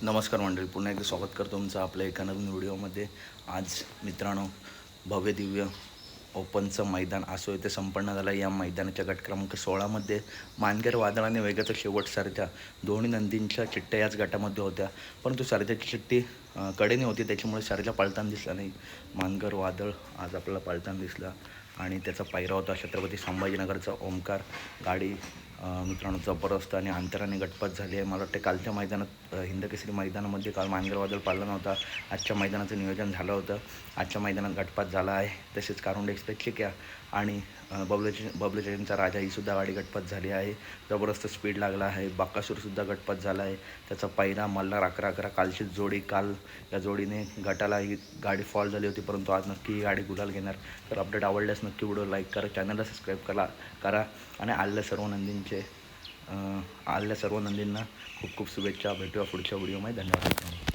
नमस्कार मंडळी, पुन्हा एकदा स्वागत करतो तुमचं आपल्या एका नवीन व्हिडिओमध्ये. आज मित्रांनो, भव्य दिव्य ओपनचं मैदान असो इथे संपन्न झालं. या मैदानाच्या गट क्रमांक 16मध्ये मानगर वादळाने वेगाचा शेवट सारख्या दोन्ही नंदींच्या चिठ्ठ्या याच गटामध्ये होत्या, परंतु सारथ्याची चिठ्ठी कडेने होती, त्याच्यामुळे सारथ्या पळताना दिसला नाही. मानगर वादळ आज आपल्याला पळताना दिसला आणि त्याचा पायरा होता छत्रपती संभाजीनगरचा ओमकार. गाडी मित्रांनो जबरदस्त आणि अंतराने गटपात झाली आहे. मला वाटते कालच्या मैदानात हिंदकेसरी मैदानामध्ये काल मानगर वादळ पाळला नव्हता. आजच्या मैदानाचं नियोजन झालं होतं. आजच्या मैदानात गटपात झाला आहे. तसेच कारुंडे एक्सप्रेसची क्या आणि बबलूचेंचा राजा ही सुद्धा गाडी गटपात झाली आहे. जबरदस्त स्पीड लागला आहे. बाकासूरसुद्धा गटपात झाला आहे. त्याचा पायरा मल्हार 11-11 कालचीच जोडी. काल या जोडीने गटाला ही गाडी फॉल झाली होती, परंतु आज नक्की ही गाडी गुलाल घेणार. तर अपडेट आवडल्यास नक्की व्हिडिओ लाईक करा, चॅनलला सबस्क्राईब करा आणि आलेल्या सर्व नंदींना खूप खूप शुभेच्छा. भेटूया पुढच्या व्हिडिओमध्ये. धन्यवाद.